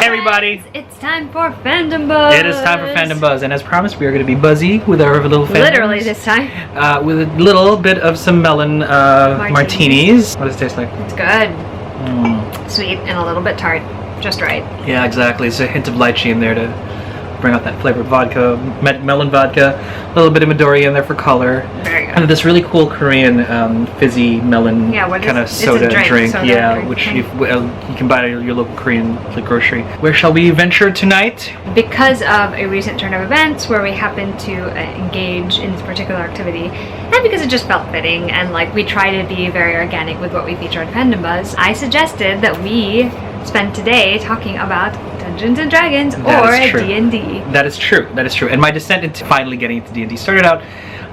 everybody! It's time for Fandom Buzz! It is time for Fandom Buzz, and as promised, we are going to be buzzy with our little fandoms. Literally this time. With a little bit of some melon martinis. What does it taste like? It's good. Sweet and a little bit tart. Just right. Yeah, exactly. There's a hint of lychee in there to bring out that flavored vodka, melon vodka. A little bit of Midori in there for color. Very good. And this really cool Korean fizzy melon kind of soda drink. Which you can buy at your local Korean grocery. Where shall we venture tonight? Because of a recent turn of events where we happened to engage in this particular activity, and because it just felt fitting, and like we try to be very organic with what we feature on Fandom Buzz, I suggested that we spend today talking about Dungeons and Dragons or D&D. That is true. That is true. And my descent into finally getting into D&D started out,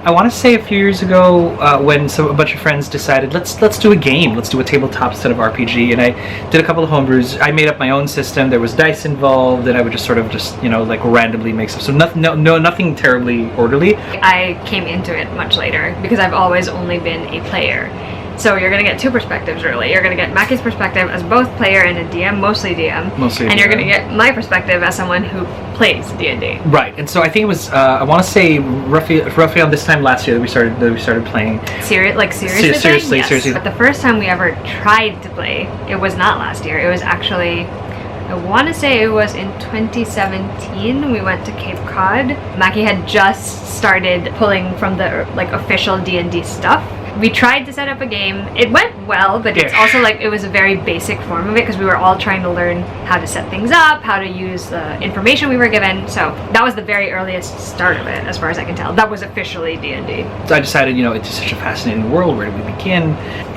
I want to say a few years ago, when a bunch of friends decided let's do a game. Let's do a tabletop set of RPG. And I did a couple of homebrews. I made up my own system. There was dice involved, and I would just like randomly make stuff. So nothing terribly orderly. I came into it much later because I've always only been a player. So you're going to get two perspectives, really. You're going to get Maki's perspective as both player and a DM, mostly DM. And you're going to get my perspective as someone who plays D&D. Right. And so I think it was, I want to say roughly on this time last year that we started playing. Seriously? Yes. But the first time we ever tried to play, it was not last year. It was actually, I want to say it was in 2017. We went to Cape Cod. Maki had just started pulling from the official D&D stuff. We tried to set up a game. It went well, but it's also it was a very basic form of it because we were all trying to learn how to set things up, how to use the information we were given. So that was the very earliest start of it, as far as I can tell. That was officially D&D. So I decided, it's such a fascinating world. Where do we begin?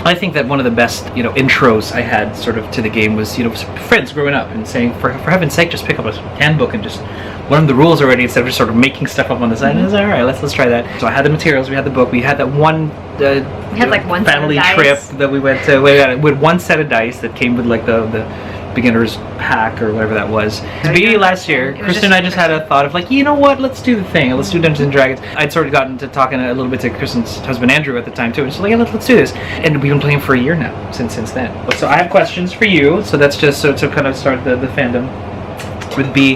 I think that one of the best, intros I had sort of to the game was, friends growing up and saying, for heaven's sake, just pick up a handbook and just learn the rules already instead of just sort of making stuff up on the side. And I was like, all right, let's try that. So I had the materials, we had the book, we had that one we had one family trip that we went to. We had one set of dice that came with the beginner's pack or whatever that was. At the beginning of last year, Kristen and I just had a thought of what, let's do the thing. Let's do Dungeons and Dragons. I'd sort of gotten to talking a little bit to Kristen's husband Andrew at the time too. And she's like, let's do this. And we've been playing for a year now since then. So I have questions for you. So that's just to kind of start the fandom. Would be,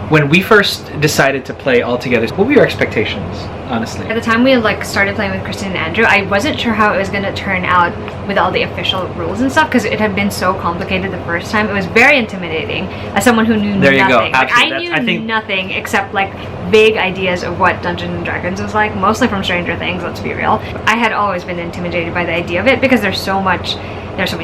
when we first decided to play all together, what were your expectations, honestly? At the time we started playing with Kristen and Andrew, I wasn't sure how it was going to turn out with all the official rules and stuff because it had been so complicated the first time. It was very intimidating as someone who knew nothing. There you go. Absolutely. I knew nothing except vague ideas of what Dungeons and Dragons was like, mostly from Stranger Things, let's be real. I had always been intimidated by the idea of it because there's so many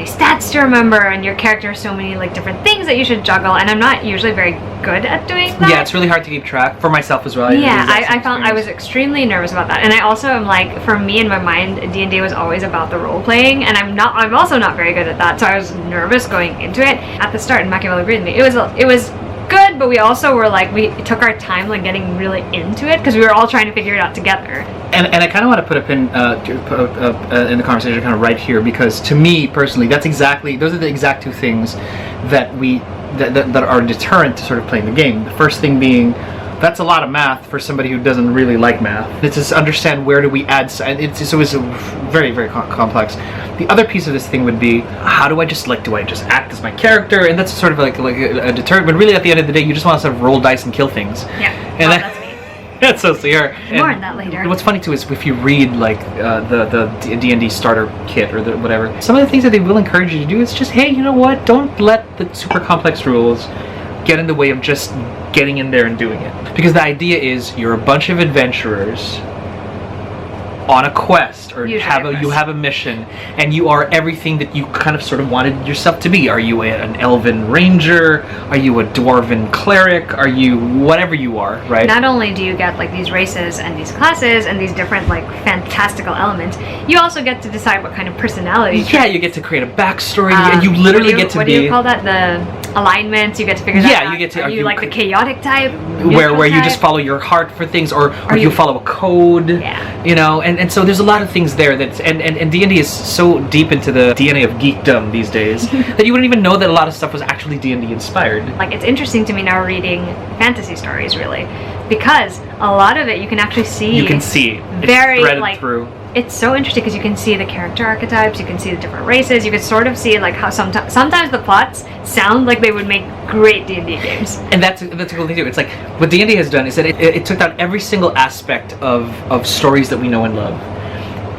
stats to remember, and your character has so many different things that you should juggle, and I'm not usually very good at doing that. Yeah, it's really hard to keep track for myself as well. I found I was extremely nervous about that, and I also am for me in my mind, D&D was always about the role playing, and I'm also not very good at that, so I was nervous going into it at the start. And Maki will agree with me. It was good, but we also were we took our time getting really into it because we were all trying to figure it out together. And I kind of want to put a pin in the conversation kind of right here, because to me personally, those are the exact two things that that are deterrent to sort of playing the game. The first thing being, that's a lot of math for somebody who doesn't really like math. It's just understand where do we add, it's always very, very complex. The other piece of this thing would be, how do I just act as my character? And that's sort of like a deterrent, but really at the end of the day, you just want to sort of roll dice and kill things. Yeah, and that's me. That's so you're. More on that later. What's funny too is if you read the D&D starter kit or whatever, some of the things that they will encourage you to do is just, hey, you know what? Don't let the super complex rules get in the way of just getting in there and doing it. Because the idea is you're a bunch of adventurers on a quest, or you have a mission, and you are everything that you kind of sort of wanted yourself to be. Are you an elven ranger? Are you a dwarven cleric? Are you whatever you are, right? Not only do you get these races and these classes and these different fantastical elements, you also get to decide what kind of personality. Yeah, you get to create a backstory, and you literally get to be. What do you call that? The alignments. You get to figure that out. Yeah, you get to. Are you the chaotic type? Where you just follow your heart for things, or you follow a code. Yeah. And so there's a lot of things there and D&D is so deep into the DNA of geekdom these days that you wouldn't even know that a lot of stuff was actually D&D inspired. It's interesting to me now reading fantasy stories, really, because a lot of it you can actually see. You can see very it's threaded through. it's so interesting because you can see the character archetypes, you can see the different races, you can sort of see like how sometimes the plots sound like they would make great D&D games. And that's a cool thing too. It's like what D&D has done is that it took out every single aspect of stories that we know and love,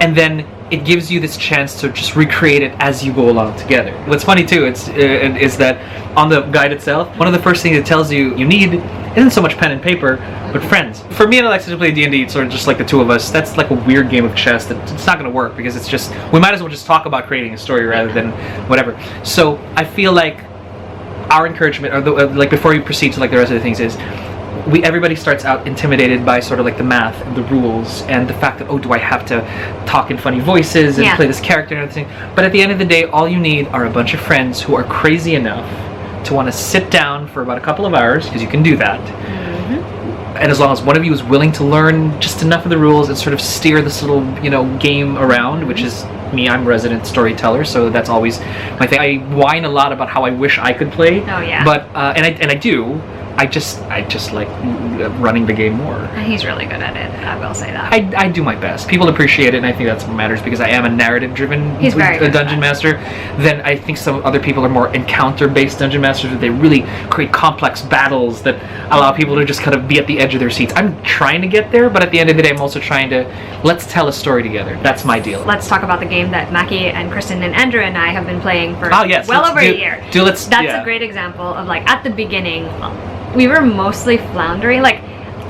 and then it gives you this chance to just recreate it as you go along together. What's funny too is that on the guide itself, one of the first things it tells you need isn't so much pen and paper, but friends. For me and Alexa to play D&D, it's sort of just like the two of us. That's like a weird game of chess that it's not going to work because it's just, we might as well just talk about creating a story rather than whatever. So I feel like our encouragement, or like before we proceed to like the rest of the things, is everybody starts out intimidated by sort of like the math and the rules and the fact that, oh, do I have to talk in funny voices and play this character and everything. But at the end of the day, all you need are a bunch of friends who are crazy enough to want to sit down for about a couple of hours, because you can do that. And as long as one of you is willing to learn just enough of the rules and sort of steer this little, game around, which is me, I'm a resident storyteller, so that's always my thing. I whine a lot about how I wish I could play. Oh yeah. But and I do. I just like running the game more. He's really good at it, I will say that. I do my best. People appreciate it, and I think that's what matters, because I am a narrative-driven dungeon master. Then I think some other people are more encounter-based dungeon masters, where they really create complex battles that allow people to just kind of be at the edge of their seats. I'm trying to get there, but at the end of the day, I'm also trying to, let's tell a story together. That's my deal. Let's talk about the game that Mackie and Kristen and Andrew and I have been playing for over a year. That's a great example of, like, at the beginning, we were mostly floundering. Like,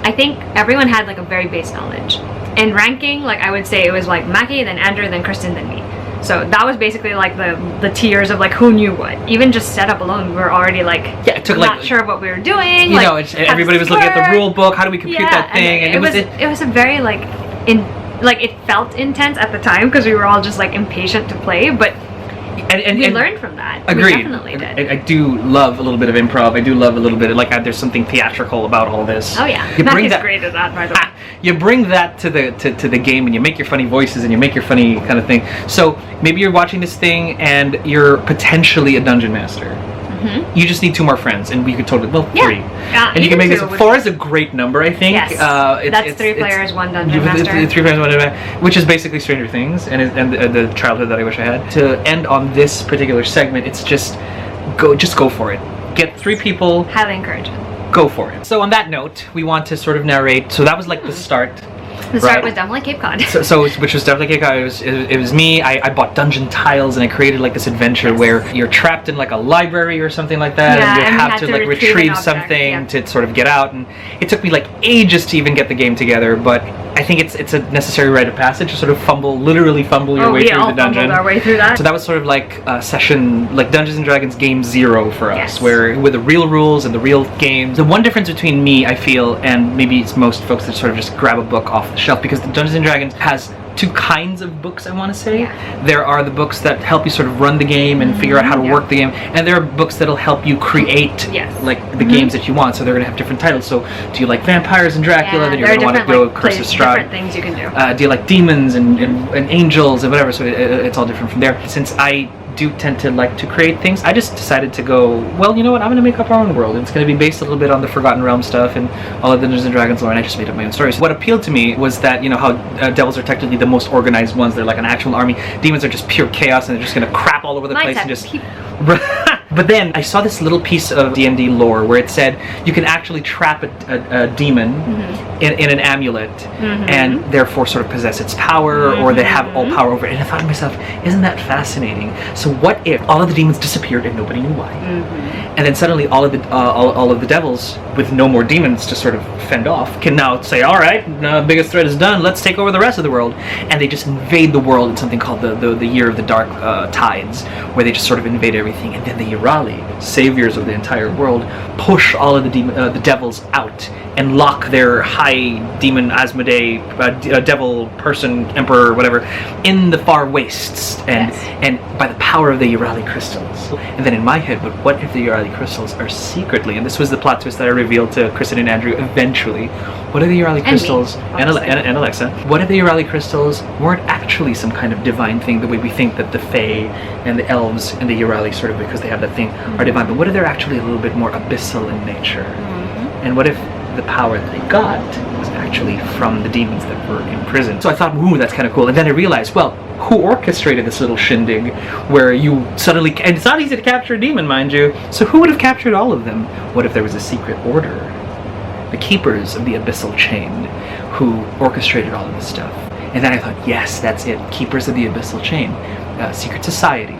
I think everyone had like a very base knowledge. In ranking, like, I would say it was like Mackie, then Andrew, then Kristen, then me. So that was basically like the tiers of like who knew what. Even just setup alone, we were already like, not sure what we were doing. Everybody was looking at the rule book. How do we compute that thing? And it was a very it felt intense at the time because we were all just like impatient to play, but we learned from that. Agreed. We definitely did. I do love a little bit of improv. I do love a little bit of, like, there's something theatrical about all this. Oh yeah, Mackie's great at that, by the way. You bring that to the game, and you make your funny voices, and you make your funny kind of thing. So maybe you're watching this thing, and you're potentially a dungeon master. You just need 2 more friends, and we could totally, 3. And you can make this. 4 is a great number, I think. Yes. That's 3 players, 1 dungeon master. 3 players, 1 dungeon master, which is basically Stranger Things, and the childhood that I wish I had. To end on this particular segment, it's just go for it. Get 3 people. Highly encourage it. Go for it. So on that note, we want to sort of narrate. So that was like the start. The start was definitely Cape Cod. Which was definitely Cape Cod. It was me. I bought dungeon tiles, and I created like this adventure where you're trapped in like a library or something like that, and you have to like retrieve something to sort of get out. And it took me like ages to even get the game together, but I think it's a necessary rite of passage to sort of literally fumble your way through the dungeon. Our way through that. So that was sort of like session, like Dungeons and Dragons game 0 for us, where with the real rules and the real games. The one difference between me, I feel, and maybe it's most folks that sort of just grab a book off the shelf, because the Dungeons and Dragons has 2 kinds of books, I want to say. There are the books that help you sort of run the game and figure out how to work the game, and there are books that'll help you create like the games that you want. So they're going to have different titles. So do you like vampires and Dracula? Then you're going to want to go Curse of Strahd. Different things you can do. Do you like demons and angels and whatever? So it's all different from there. Since I do tend to like to create things, I just decided to go, well, you know what, I'm going to make up our own world. It's going to be based a little bit on the Forgotten Realm stuff and all of the Dungeons and Dragons lore, and I just made up my own stories. What appealed to me was that, how devils are technically the most organized ones. They're like an actual army. Demons are just pure chaos, and they're just going to crap all over the place and just... But then I saw this little piece of D&D lore where it said you can actually trap a demon in an amulet and therefore sort of possess its power, or they have all power over it. And I thought to myself, isn't that fascinating? So what if all of the demons disappeared and nobody knew why? And then suddenly all of the devils, with no more demons to sort of fend off, can now say, all right, biggest threat is done, let's take over the rest of the world. And they just invade the world in something called the Year of the Dark Tides, where they just sort of invade everything. And then the Urali, saviors of the entire world, push all of the devils out and lock their high demon Asmodee, devil person, emperor, whatever, in the far wastes, and by the power of the Urali crystals. And then in my head, but what if the Urali crystals are secretly, and this was the plot twist that I revealed to Kristen and Andrew eventually, what if the Urali crystals, and Alexa, what if the Urali crystals weren't actually some kind of divine thing, the way we think that the Fae and the elves and the Urali sort of, because they have that thing, are divine, but what if they're actually a little bit more abyssal in nature? And what if the power that they got was actually from the demons that were in prison. So I thought, ooh, that's kind of cool. And then I realized, well, who orchestrated this little shindig where you suddenly, and it's not easy to capture a demon, mind you, so who would have captured all of them? What if there was a secret order? The keepers of the abyssal chain who orchestrated all of this stuff. And then I thought, yes, that's it. Keepers of the abyssal chain. Secret society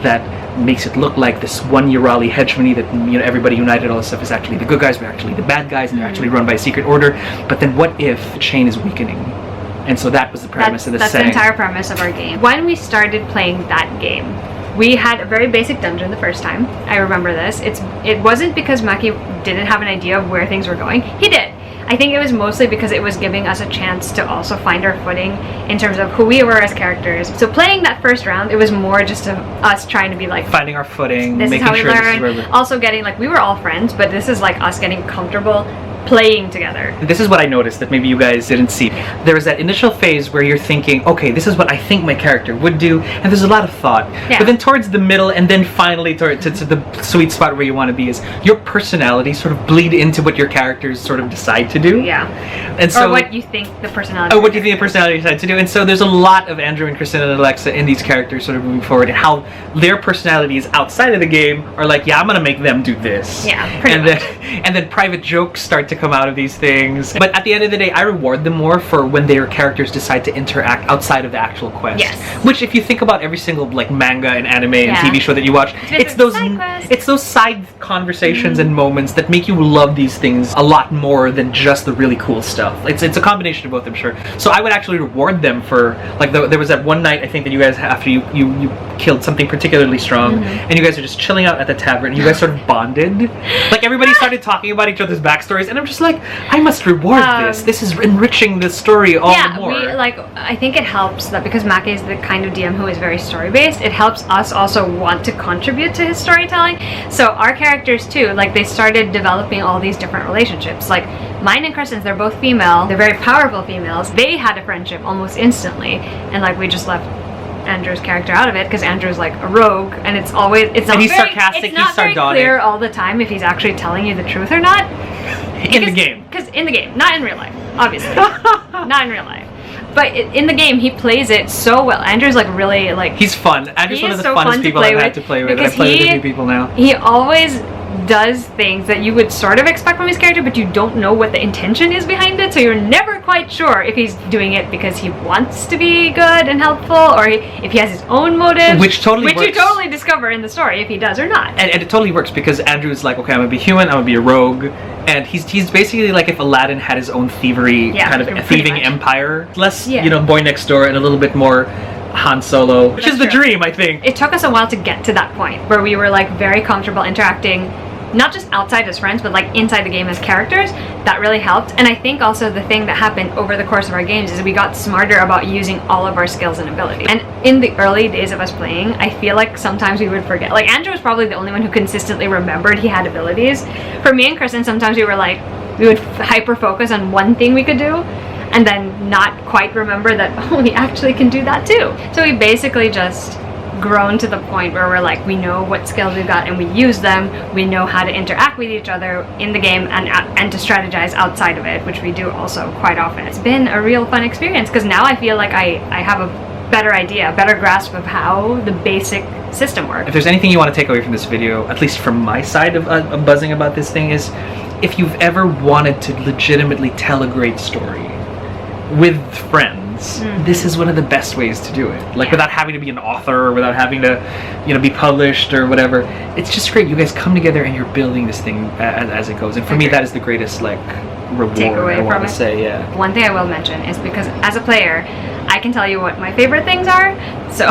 that makes it look like this one Urali hegemony that, you know, everybody united, all this stuff is actually the good guys, we're actually the bad guys, and they're actually run by a secret order. But then what if the chain is weakening? And so that was the premise of the setting. That's the entire premise of our game. When we started playing that game, we had a very basic dungeon the first time. I remember this. It wasn't because Maki didn't have an idea of where things were going. He did. I think it was mostly because it was giving us a chance to also find our footing in terms of who we were as characters. So playing that first round, it was more just us trying to be like, finding our footing, this making is how sure we this is where learn. Also getting, like, we were all friends, but this is like us getting comfortable playing together. This is what I noticed that maybe you guys didn't see. There was that initial phase where you're thinking, okay, this is what I think my character would do, and there's a lot of thought. Yeah. But then towards the middle, and then finally to the sweet spot where you want to be, is your personality sort of bleed into what your characters sort of decide to do. Yeah. And so, or what you think the personality. Oh, what do you think the personality decides to do? And so there's a lot of Andrew and Christina and Alexa in these characters sort of moving forward, and how their personalities outside of the game are like, yeah, I'm gonna make them do this. Yeah, pretty much. And then private jokes start to come out of these things. But at the end of the day, I reward them more for when their characters decide to interact outside of the actual quest. Yes. Which, if you think about every single like manga and anime and TV show that you watch, it's those side conversations and moments that make you love these things a lot more than just the really cool stuff. It's a combination of both, I'm sure. So I would actually reward them for, like, there was that one night, I think, that you guys, after you killed something particularly strong, and you guys are just chilling out at the tavern, and you guys sort of bonded. Like, everybody started talking about each other's backstories, and I'm just like, I must reward this. This is enriching the story all the more. Yeah, I think it helps that because Maki is the kind of DM who is very story-based, it helps us also want to contribute to his storytelling. So our characters too, like, they started developing all these different relationships. Like, mine and Kristen's, they're both female, they're very powerful females. They had a friendship almost instantly, and like, we just left Andrew's character out of it because Andrew's like a rogue, and it's not he's sarcastic, it's not he's sardonic. very clear all the time if he's actually telling you the truth or not. In the game. Because in the game, not in real life, obviously. Not in real life. But in the game, he plays it so well. Andrew's like really like... He's fun. Andrew's one of the funnest people I've had to play with. I play with a few people now. He always does things that you would sort of expect from his character, but you don't know what the intention is behind it, so you're never quite sure if he's doing it because he wants to be good and helpful, or if he has his own motives. Which works. You totally discover in the story if he does or not. And it totally works because Andrew's like, okay, I'm gonna be human, I'm gonna be a rogue, and he's basically like if Aladdin had his own thievery, kind of thieving empire. Less, boy next door, and a little bit more Han Solo, which is the dream, I think. It took us a while to get to that point where we were like very comfortable interacting, not just outside as friends, but like inside the game as characters. That really helped. And I think also the thing that happened over the course of our games is we got smarter about using all of our skills and abilities. And in the early days of us playing, I feel like sometimes we would forget. Like, Andrew was probably the only one who consistently remembered he had abilities. For me and Kristen, sometimes we would hyper focus on one thing we could do, and then not quite remember that, oh, we actually can do that too. So we basically just grown to the point where we're like, we know what skills we've got and we use them. We know how to interact with each other in the game and to strategize outside of it, which we do also quite often. It's been a real fun experience because now I feel like I have a better idea, a better grasp of how the basic system works. If there's anything you want to take away from this video, at least from my side of buzzing about this thing, is if you've ever wanted to legitimately tell a great story with friends, this is one of the best ways to do it. Like, without having to be an author or without having to, be published or whatever. It's just great. You guys come together and you're building this thing as it goes. And for me, that is the greatest, like, reward, I want to say, yeah. One thing I will mention is because as a player, I can tell you what my favorite things are. So,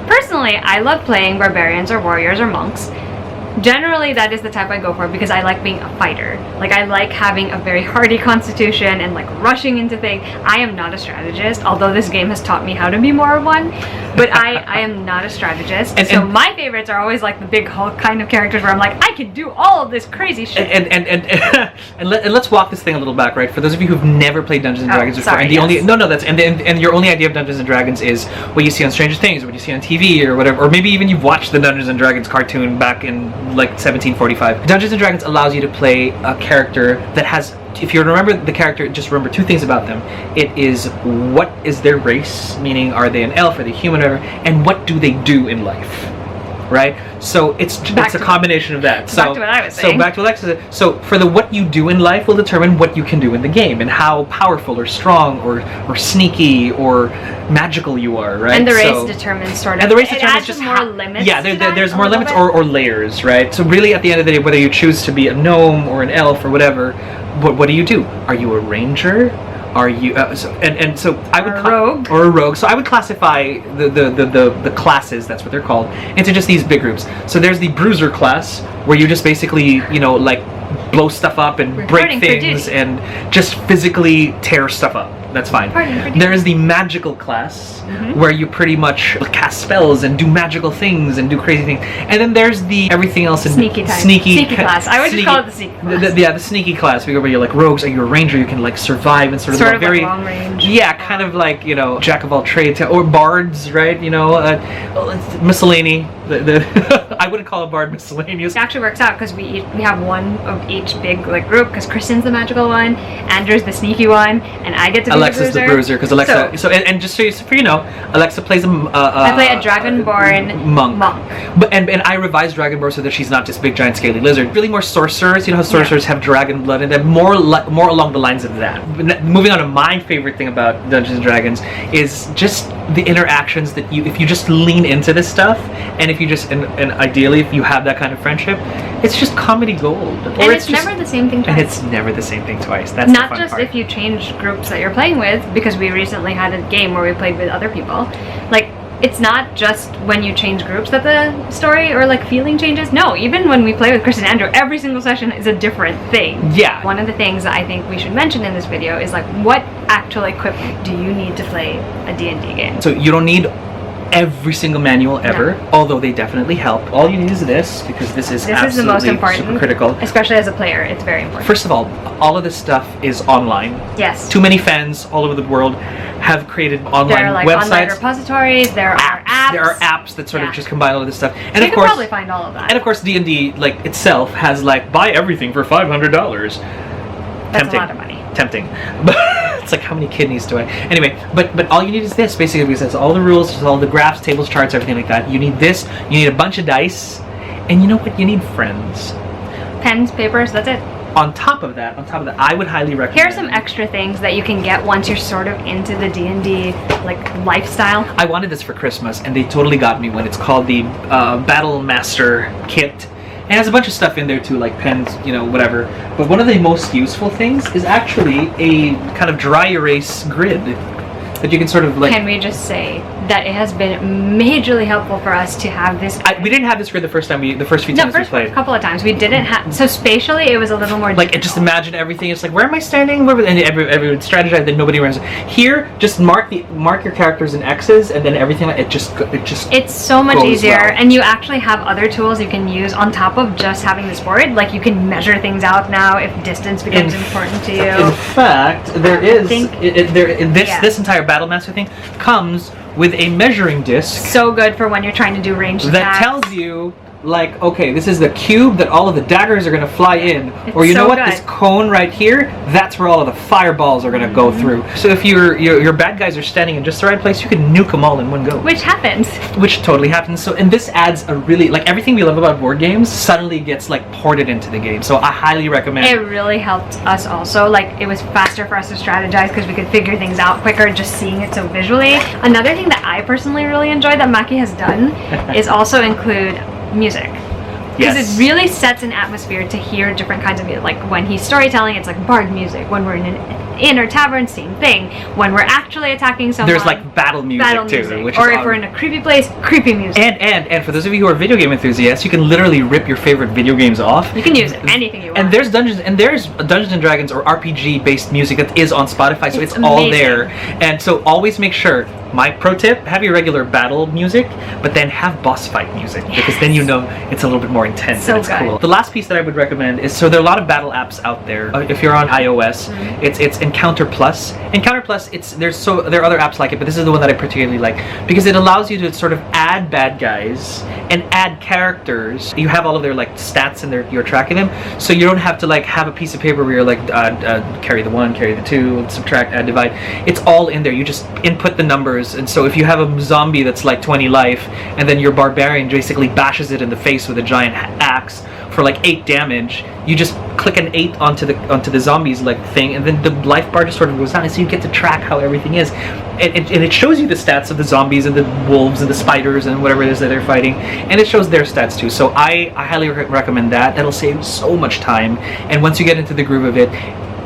personally, I love playing barbarians or warriors or monks. Generally, that is the type I go for because I like being a fighter. Like, I like having a very hardy constitution and like rushing into things. I am not a strategist, although this game has taught me how to be more of one. But I am not a strategist. So my favorites are always like the big Hulk kind of characters where I'm like, I can do all of this crazy shit. And let's walk this thing a little back, right? For those of you who've never played Dungeons and Dragons before, and your only idea of Dungeons and Dragons is what you see on Stranger Things, or what you see on TV, or whatever, or maybe even you've watched the Dungeons and Dragons cartoon back in like 1745. Dungeons and Dragons allows you to play a character that has, if you remember the character, just remember two things about them. It is, what is their race, meaning are they an elf, are they human, or whatever, and what do they do in life, right? So it's a combination of that. So back to what I was saying. So back to Alexa said. So for the what you do in life will determine what you can do in the game and how powerful or strong or sneaky or magical you are, right? And the race determines sort of. And the race determines just more limits. Yeah, there's more limits or layers, right? So really, at the end of the day, whether you choose to be a gnome or an elf or whatever, what do you do? Are you a ranger? Are you so I would rogue or a rogue? So I would classify the classes, that's what they're called, into just these big groups. So there's the bruiser class, where you just basically like blow stuff up and break things and just physically tear stuff up. That's fine. There is the magical class, where you pretty much cast spells and do magical things and do crazy things. And then there's the everything else in sneaky class. I would just call it the sneaky class. The sneaky class, where you're like rogues. Are you a ranger? You can like survive and sort of very long range. Yeah, kind of like jack of all trades, or bards, right? Miscellany. I wouldn't call a bard miscellaneous. It actually works out because we have one of each big group, because Kristen's the magical one, Andrew's the sneaky one, and I get to be Alexa's the bruiser, because Alexa. So and just so you know, Alexa plays I play a dragonborn monk. But and I revised dragonborn so that she's not this big giant scaly lizard. Really more sorcerers. You know how sorcerers have dragon blood in them. More along the lines of that. Moving on to my favorite thing about Dungeons and Dragons is just the interactions that if you just lean into this stuff, and if you just and ideally if you have that kind of friendship, it's just comedy gold. And it's never the same thing twice. And it's never the same thing twice. That's not the fun just part. If you change groups that you're playing with, because we recently had a game where we played with other people. Like, it's not just when you change groups that the story or like feeling changes. No, even when we play with Chris and Andrew, every single session is a different thing. Yeah. One of the things that I think we should mention in this video is like, what actual equipment do you need to play a D&D game? So you don't need every single manual ever, although they definitely help. All you need is this, because this is absolutely the most important, super critical. Especially as a player, it's very important. First of all of this stuff is online. Yes. Too many fans all over the world have created online there are like websites. Online repositories, there are apps. There are apps that sort of just combine all of this stuff. And so of you course, can probably find all of that. And of course D&D like itself has like buy everything for $500. That's tempting. a lot of money. Tempting. But it's like, how many kidneys do I? Anyway, but all you need is this, basically, because it's all the rules, it's all the graphs, tables, charts, everything like that. You need this, you need a bunch of dice, and you know what? You need friends. Pens, papers, that's it. On top of that, I would highly recommend. Here are some extra things that you can get once you're sort of into the D&D like lifestyle. I wanted this for Christmas, and they totally got me when it's called the Battle Master Kit. And it has a bunch of stuff in there too, like pens, whatever. But one of the most useful things is actually a kind of dry erase grid that you can sort of like... Can we just say that it has been majorly helpful for us to have this... we didn't have this grid the first few times we played. A couple of times. We didn't have... So spatially, it was a little more like, difficult. just imagine everything. It's like, where am I standing? And everyone strategize, then nobody runs. Here, just mark your characters in X's, and then everything, it just It's so much easier, well. and you actually have other tools you can use on top of just having this board. Like, you can measure things out now if distance becomes important to you. In fact, there is... This entire Battlemaster thing comes with a measuring disc. So good for when you're trying to do ranged attacks. That tells you, like, okay, this is the cube that all of the daggers are going to fly in. Or you know what, this cone right here, that's where all of the fireballs are going to go through. So if your bad guys are standing in just the right place, you can nuke them all in one go. Which happens. Which totally happens. So, and this adds a really, like, everything we love about board games suddenly gets, like, ported into the game. So I highly recommend. It really helped us also. Like, it was faster for us to strategize because we could figure things out quicker just seeing it so visually. Another thing that I personally really enjoy that Maki has done is also include music. Because it really sets an atmosphere to hear different kinds of music. Like when he's storytelling, it's like bard music. When we're in an inn or tavern, same thing. When we're actually attacking someone, there's like battle music too. Which or if we're in a creepy place, creepy music. And for those of you who are video game enthusiasts, you can literally rip your favorite video games off. You can use anything you want. And there's Dungeons and Dragons or RPG based music that is on Spotify, so it's all there. And so always make sure. My pro tip, have your regular battle music, but then have boss fight music, because then you know it's a little bit more intense and it's cool. The last piece that I would recommend is, so there are a lot of battle apps out there. If you're on iOS, it's Encounter Plus. Encounter Plus, there are other apps like it, but this is the one that I particularly like because it allows you to sort of add bad guys and add characters. You have all of their like stats and you're tracking them, so you don't have to like have a piece of paper where you're like carry the 1, carry the 2, subtract, add, divide. It's all in there. You just input the numbers, and so if you have a zombie that's like 20 life, and then your barbarian basically bashes it in the face with a giant axe for like 8 damage, you just click an 8 onto the zombies like thing, and then the life bar just sort of goes down, and so you get to track how everything is, and it shows you the stats of the zombies and the wolves and the spiders and whatever it is that they're fighting, and it shows their stats too. So I highly recommend that. That'll save so much time, and once you get into the groove of it,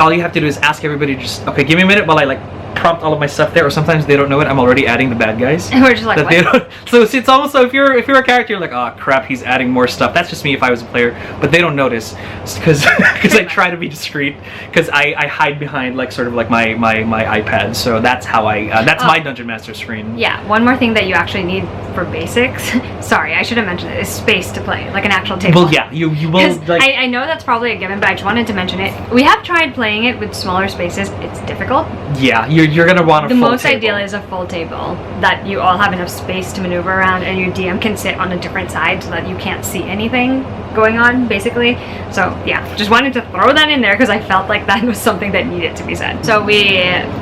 all you have to do is ask everybody to just, okay, give me a minute while I like prompt all of my stuff there, or sometimes they don't know it. I'm already adding the bad guys. And we're just like, what? So it's almost so if you're a character, you're like, oh crap, he's adding more stuff. That's just me if I was a player, but they don't notice because I try to be discreet, because I hide behind like sort of like my iPad. So that's how that's my Dungeon Master screen. Yeah, one more thing that you actually need for basics. Sorry, I should have mentioned it. Is space to play, like an actual table. Well, yeah, you will. Like, I know that's probably a given, but I just wanted to mention it. We have tried playing it with smaller spaces. It's difficult. Yeah, you're gonna want a full table. The most ideal is a full table that you all have enough space to maneuver around, and your DM can sit on a different side so that you can't see anything going on, basically. So yeah, just wanted to throw that in there because I felt like that was something that needed to be said. So we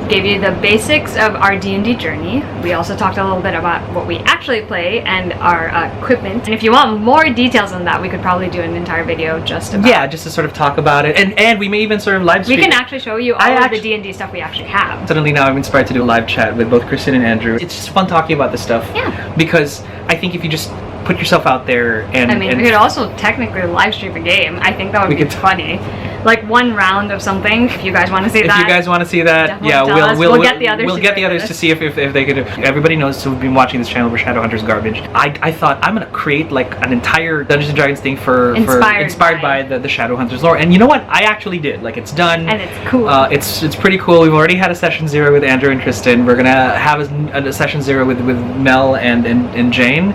gave you the basics of our D&D journey. We also talked a little bit about what we actually play and our equipment. And if you want more details on that, we could probably do an entire video just about. Yeah, just to sort of talk about it, and we may even sort of live stream. We can actually show you all of the D&D stuff we actually have. Suddenly now I'm inspired to do a live chat with both Kristen and Andrew. It's just fun talking about this stuff. Yeah. Because I think if you just put yourself out there and... I mean, we could also technically live stream a game. I think that would be funny. Like one round of something, if you guys want to see that. If you guys want to see that, yeah, we'll get the others to see if they could. Everybody knows who've been watching this channel, where Shadowhunter's garbage. I thought I'm gonna create like an entire Dungeons and Dragons thing inspired by the Shadowhunters lore, and you know what? I actually did. Like, it's done, and it's cool. It's pretty cool. We've already had a session 0 with Andrew and Kristen. We're gonna have a session 0 with Mel and Jane,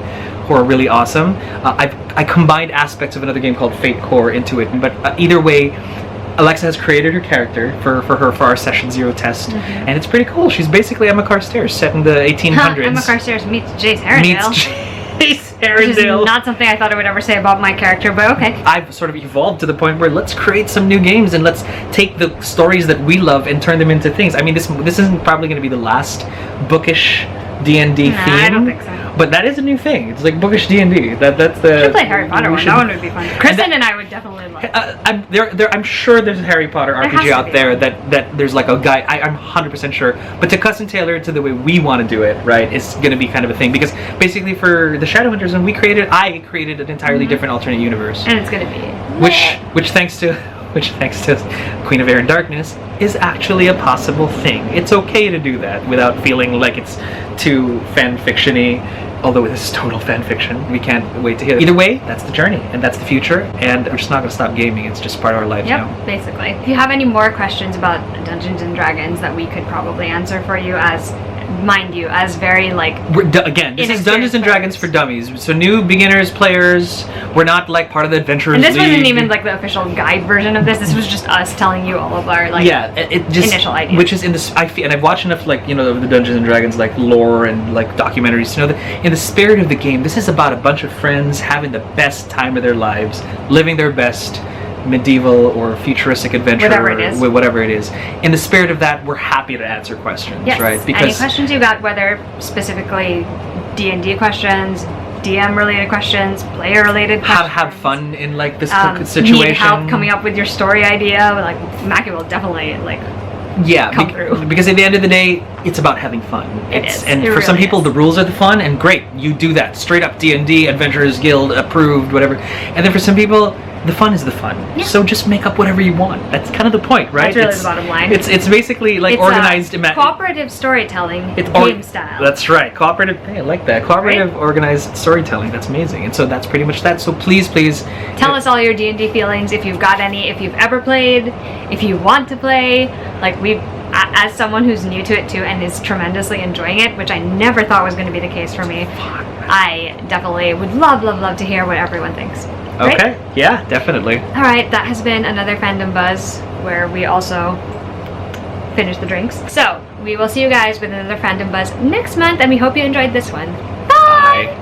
who are really awesome. I combined aspects of another game called Fate Core into it, but either way, Alexa has created her character for our session 0 test, and it's pretty cool. She's basically Emma Carstairs set in the 1800s. Emma Carstairs meets Jace Herondale. Which is not something I thought I would ever say about my character, but okay. I've sort of evolved to the point where let's create some new games and let's take the stories that we love and turn them into things. I mean, this isn't probably going to be the last bookish D&D theme. I don't think so. But that is a new thing. It's like bookish D&D. That's the. Should play Harry Potter one. That one would be fun. Kristen and I would definitely love. I'm sure there's a Harry Potter RPG out there that there's like a guy. I'm 100% sure. But to custom tailor it to the way we want to do it, right? It's going to be kind of a thing, because basically for the Shadowhunters, when I created an entirely different alternate universe, and it's going to be which thanks to Queen of Air and Darkness, is actually a possible thing. It's okay to do that without feeling like it's too fan fiction-y, although this is total fan fiction. We can't wait to hear it. Either way, that's the journey, and that's the future, and we're just not going to stop gaming. It's just part of our lives now. Yep, basically. If you have any more questions about Dungeons and Dragons that we could probably answer for you, as mind you, as very like again, this is Dungeons and Dragons for dummies, so new beginners players. We're not like part of the Adventurers League. And this wasn't even like the official guide version of this. This was just us telling you all of our like initial ideas, which is in this. And I've watched enough like the Dungeons and Dragons like lore and like documentaries to know that in the spirit of the game, this is about a bunch of friends having the best time of their lives, living their best medieval or futuristic adventure, whatever it is. In the spirit of that, we're happy to answer questions, right? Because any questions you got, whether specifically D&D questions, DM related questions, player related questions, how to have fun in like this situation, need help coming up with your story idea, like Mackie will definitely like come through. Because at the end of the day, it's about having fun. And for some people, the rules are the fun, and great, you do that straight up D&D Adventurers Guild approved, whatever. And then for some people, the fun is the fun. Yeah. So just make up whatever you want. That's kind of the point, right? That's really the bottom line. It's basically like organized... cooperative storytelling, game style. That's right. Cooperative... Hey, I like that. Cooperative, organized storytelling. That's amazing. And so that's pretty much that. So please... Tell us all your D&D feelings, if you've got any, if you've ever played, if you want to play. Like, as someone who's new to it too and is tremendously enjoying it, which I never thought was going to be the case for me, I definitely would love to hear what everyone thinks. Right? Okay, yeah, definitely. Alright, that has been another Fandom Buzz, where we also finish the drinks. So we will see you guys with another Fandom Buzz next month, and we hope you enjoyed this one.